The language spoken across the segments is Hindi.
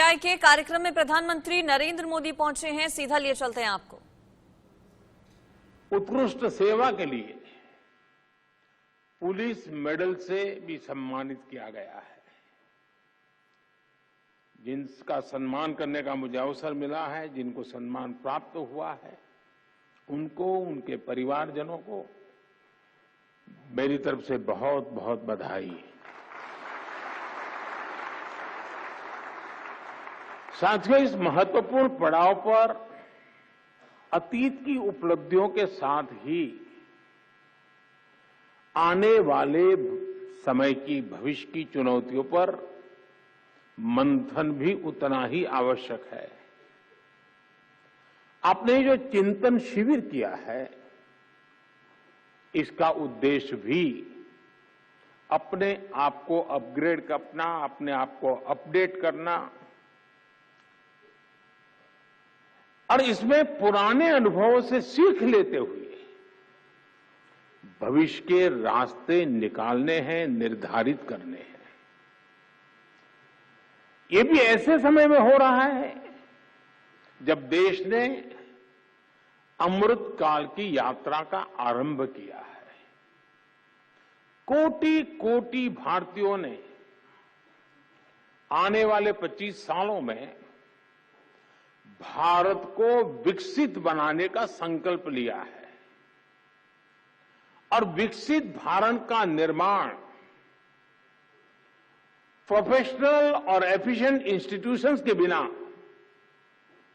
सीबीआई के कार्यक्रम में प्रधानमंत्री नरेंद्र मोदी पहुंचे हैं, सीधा लिए चलते हैं आपको। उत्कृष्ट सेवा के लिए पुलिस मेडल से भी सम्मानित किया गया है। जिनका सम्मान करने का मुझे अवसर मिला है, जिनको सम्मान प्राप्त हुआ है, उनको, उनके परिवारजनों को मेरी तरफ से बहुत बहुत बधाई। साथियों, इस महत्वपूर्ण पड़ाव पर अतीत की उपलब्धियों के साथ ही आने वाले समय की, भविष्य की चुनौतियों पर मंथन भी उतना ही आवश्यक है। आपने जो चिंतन शिविर किया है, इसका उद्देश्य भी अपने आप को अपग्रेड करना, अपने आप को अपडेट करना और इसमें पुराने अनुभवों से सीख लेते हुए भविष्य के रास्ते निकालने हैं, निर्धारित करने हैं। ये भी ऐसे समय में हो रहा है जब देश ने अमृत काल की यात्रा का आरंभ किया है। कोटि कोटि भारतीयों ने आने वाले 25 सालों में भारत को विकसित बनाने का संकल्प लिया है और विकसित भारत का निर्माण प्रोफेशनल और एफिशिएंट इंस्टीट्यूशंस के बिना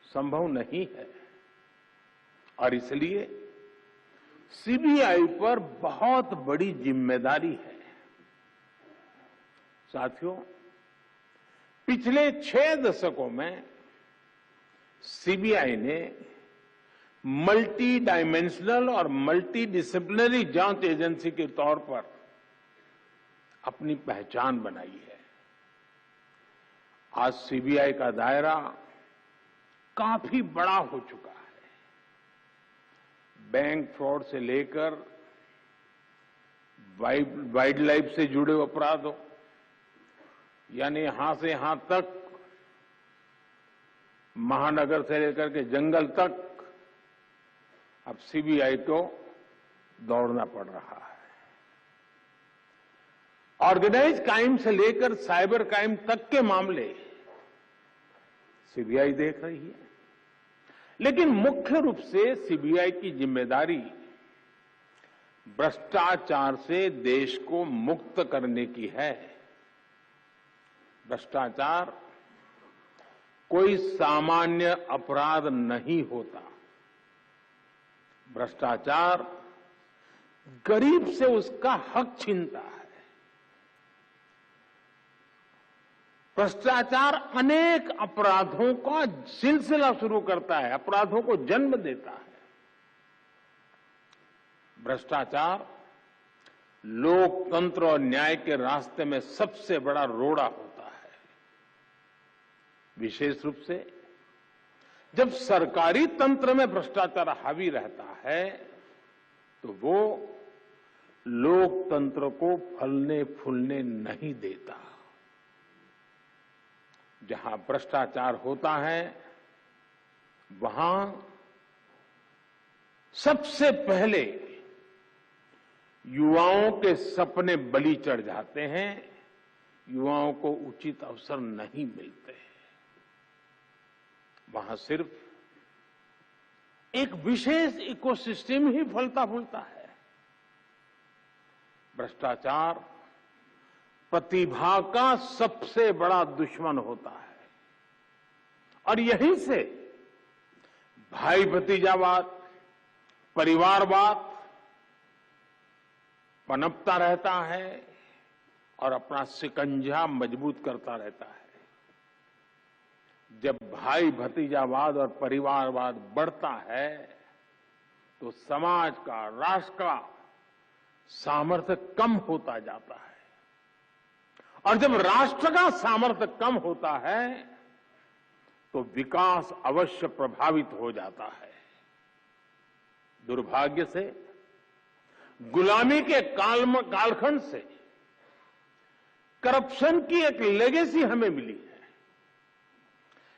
संभव नहीं है। और इसलिए सीबीआई पर बहुत बड़ी जिम्मेदारी है। साथियों, पिछले 6 दशकों में सीबीआई ने मल्टी डायमेंशनल और मल्टी डिसिप्लिनरी जांच एजेंसी के तौर पर अपनी पहचान बनाई है। आज सीबीआई का दायरा काफी बड़ा हो चुका है। बैंक फ्रॉड से लेकर वाइल्ड लाइफ से जुड़े अपराधों, यानी यहां से यहां तक, महानगर से लेकर के जंगल तक अब सीबीआई को दौड़ना पड़ रहा है। ऑर्गेनाइज क्राइम से लेकर साइबर क्राइम तक के मामले सीबीआई देख रही है। लेकिन मुख्य रूप से सीबीआई की जिम्मेदारी भ्रष्टाचार से देश को मुक्त करने की है। भ्रष्टाचार कोई सामान्य अपराध नहीं होता। भ्रष्टाचार गरीब से उसका हक छीनता है। भ्रष्टाचार अनेक अपराधों का सिलसिला शुरू करता है, अपराधों को जन्म देता है। भ्रष्टाचार लोकतंत्र और न्याय के रास्ते में सबसे बड़ा रोड़ा होता है। विशेष रूप से जब सरकारी तंत्र में भ्रष्टाचार हावी रहता है तो वो लोकतंत्र को फलने फूलने नहीं देता। जहां भ्रष्टाचार होता है वहां सबसे पहले युवाओं के सपने बलि चढ़ जाते हैं, युवाओं को उचित अवसर नहीं मिलते। वहां सिर्फ एक विशेष इकोसिस्टम ही फलता फूलता है। भ्रष्टाचार प्रतिभा का सबसे बड़ा दुश्मन होता है और यहीं से भाई भतीजावाद, परिवारवाद पनपता रहता है और अपना शिकंजा मजबूत करता रहता है। जब भाई भतीजावाद और परिवारवाद बढ़ता है तो समाज का, राष्ट्र का सामर्थ्य कम होता जाता है और जब राष्ट्र का सामर्थ्य कम होता है तो विकास अवश्य प्रभावित हो जाता है। दुर्भाग्य से गुलामी के कालखंड से करप्शन की एक लेगेसी हमें मिली है।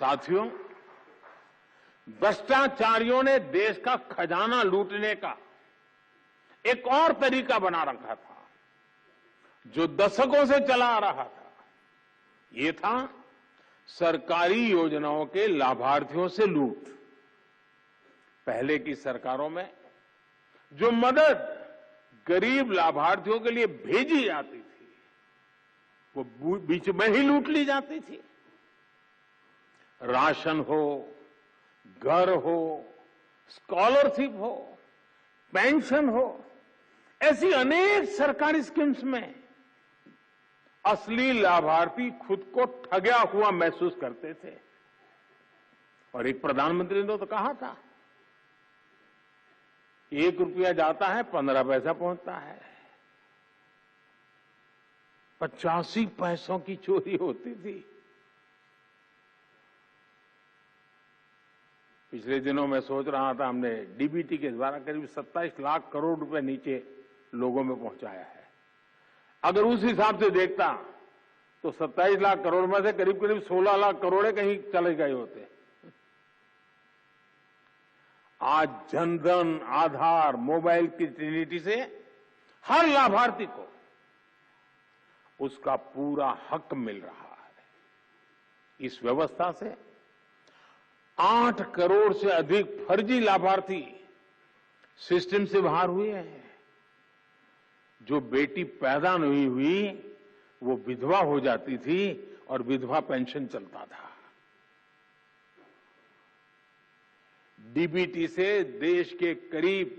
साथियों, भ्रष्टाचारियों ने देश का खजाना लूटने का एक और तरीका बना रखा था, जो दशकों से चला आ रहा था। ये था सरकारी योजनाओं के लाभार्थियों से लूट। पहले की सरकारों में जो मदद गरीब लाभार्थियों के लिए भेजी जाती थी, वो बीच में ही लूट ली जाती थी। राशन हो, घर हो, स्कॉलरशिप हो, पेंशन हो, ऐसी अनेक सरकारी स्कीम्स में असली लाभार्थी खुद को ठगा हुआ महसूस करते थे। और एक प्रधानमंत्री ने तो कहा था, 1 रुपया जाता है 15 पैसा पहुंचता है। 85 पैसों की चोरी होती थी। पिछले दिनों मैं सोच रहा था, हमने डीबीटी के द्वारा करीब 27 लाख करोड़ रुपए नीचे लोगों में पहुंचाया है। अगर उस हिसाब से देखता तो 27 लाख करोड़ में से करीब करीब 16 लाख करोड़ कहीं चले गए होते। आज जनधन, आधार, मोबाइल की ट्रिनिटी से हर लाभार्थी को उसका पूरा हक मिल रहा है। इस व्यवस्था से 8 करोड़ से अधिक फर्जी लाभार्थी सिस्टम से बाहर हुए हैं। जो बेटी पैदा नहीं हुई वो विधवा हो जाती थी और विधवा पेंशन चलता था। डीबीटी से देश के करीब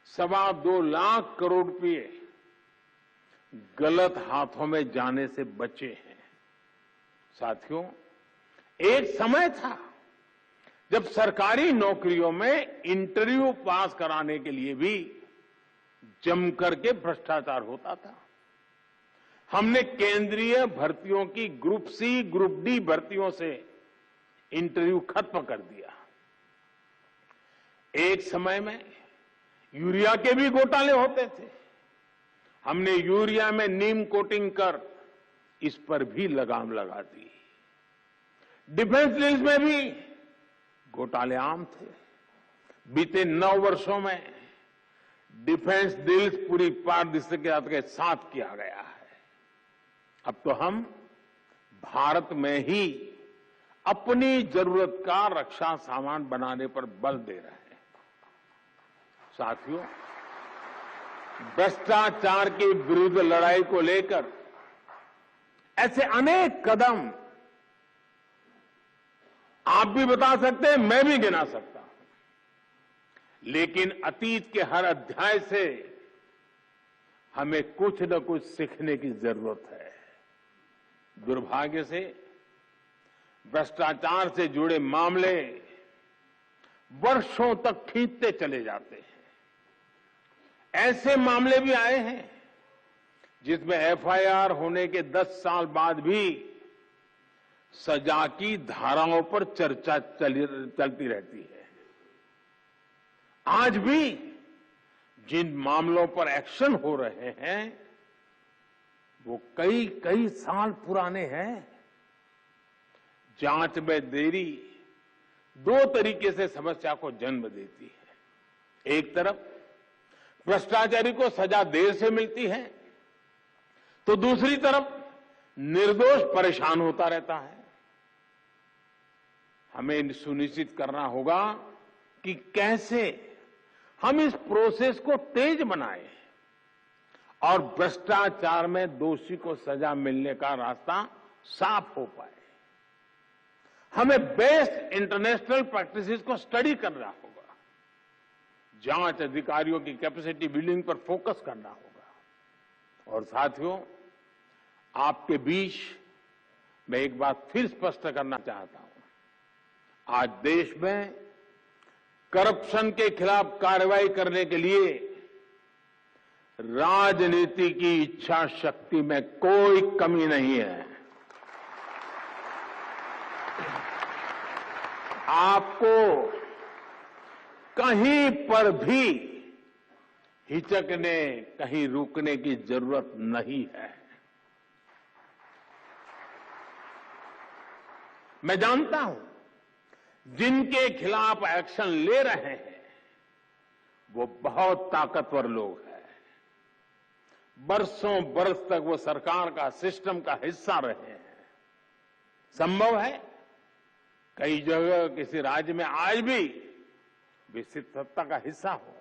2.25 लाख करोड़ रुपए गलत हाथों में जाने से बचे हैं। साथियों, एक समय था जब सरकारी नौकरियों में इंटरव्यू पास कराने के लिए भी जमकर के भ्रष्टाचार होता था। हमने केंद्रीय भर्तियों की ग्रुप सी, ग्रुप डी भर्तियों से इंटरव्यू खत्म कर दिया। एक समय में यूरिया के भी घोटाले होते थे। हमने यूरिया में नीम कोटिंग कर इस पर भी लगाम लगा दी। डिफेंस लीज में भी घोटाले आम थे। बीते 9 वर्षों में डिफेंस डील्स पूरी पारदर्शिता के साथ किया गया है। अब तो हम भारत में ही अपनी जरूरत का रक्षा सामान बनाने पर बल दे रहे हैं। साथियों, भ्रष्टाचार के विरुद्ध लड़ाई को लेकर ऐसे अनेक कदम आप भी बता सकते हैं, मैं भी गिना सकता हूं। लेकिन अतीत के हर अध्याय से हमें कुछ न कुछ सीखने की जरूरत है। दुर्भाग्य से भ्रष्टाचार से जुड़े मामले वर्षों तक खींचते चले जाते हैं। ऐसे मामले भी आए हैं जिसमें एफआईआर होने के 10 साल बाद भी सजा की धाराओं पर चर्चा चलती रहती है। आज भी जिन मामलों पर एक्शन हो रहे हैं वो कई साल पुराने हैं। जांच में देरी 2 तरीके से समस्या को जन्म देती है। एक तरफ भ्रष्टाचारी को सजा देर से मिलती है, तो दूसरी तरफ निर्दोष परेशान होता रहता है। हमें सुनिश्चित करना होगा कि कैसे हम इस प्रोसेस को तेज बनाएं और भ्रष्टाचार में दोषी को सजा मिलने का रास्ता साफ हो पाए। हमें बेस्ट इंटरनेशनल प्रैक्टिसेस को स्टडी करना होगा। जांच अधिकारियों की कैपेसिटी बिल्डिंग पर फोकस करना होगा। और साथियों, आपके बीच मैं एक बात फिर स्पष्ट करना चाहता हूं। आज देश में करप्शन के खिलाफ कार्रवाई करने के लिए राजनीति की इच्छा शक्ति में कोई कमी नहीं है। आपको कहीं पर भी हिचकने, कहीं रुकने की जरूरत नहीं है। मैं जानता हूं जिनके खिलाफ एक्शन ले रहे हैं वो बहुत ताकतवर लोग हैं। बरसों बरस तक वो सरकार का सिस्टम का हिस्सा रहे हैं। संभव है कई जगह किसी राज्य में आज भी विस्तृत सत्ता का हिस्सा हो।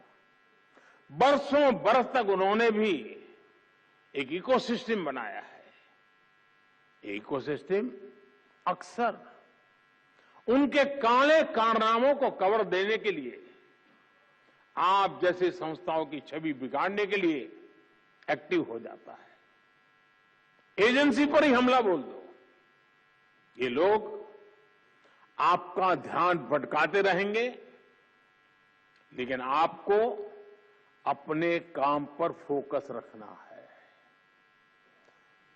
बरसों बरस तक उन्होंने भी एक इकोसिस्टम बनाया है। इकोसिस्टम अक्सर उनके काले कारनामों को कवर देने के लिए आप जैसी संस्थाओं की छवि बिगाड़ने के लिए एक्टिव हो जाता है। एजेंसी पर ही हमला बोल दो, ये लोग आपका ध्यान भटकाते रहेंगे, लेकिन आपको अपने काम पर फोकस रखना है।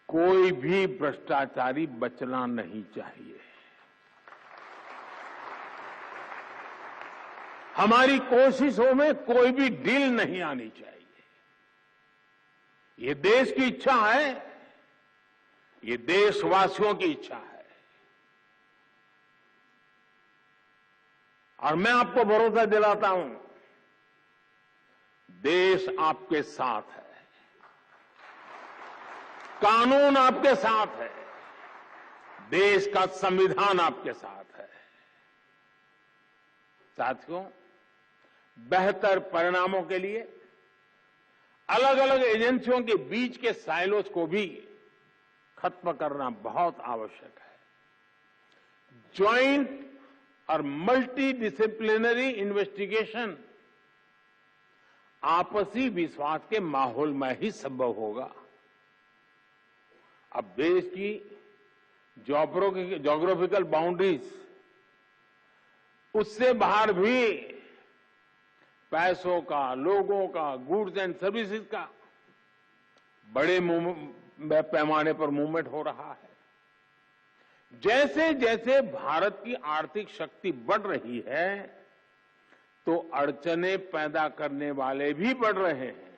कोई भी भ्रष्टाचारी बचना नहीं चाहिए। हमारी कोशिशों में कोई भी ढील नहीं आनी चाहिए। ये देश की इच्छा है, ये देशवासियों की इच्छा है। और मैं आपको भरोसा दिलाता हूं, देश आपके साथ है, कानून आपके साथ है, देश का संविधान आपके साथ है। साथियों, बेहतर परिणामों के लिए अलग अलग एजेंसियों के बीच के साइलोज को भी खत्म करना बहुत आवश्यक है। ज्वाइंट और मल्टी डिसिप्लिनरी इन्वेस्टिगेशन आपसी विश्वास के माहौल में ही संभव होगा। अब देश की ज्योग्राफिकल बाउंड्रीज, उससे बाहर भी पैसों का, लोगों का, गुड्स एंड सर्विसेज का बड़े पैमाने पर मूवमेंट हो रहा है। जैसे जैसे भारत की आर्थिक शक्ति बढ़ रही है तो अड़चने पैदा करने वाले भी बढ़ रहे हैं।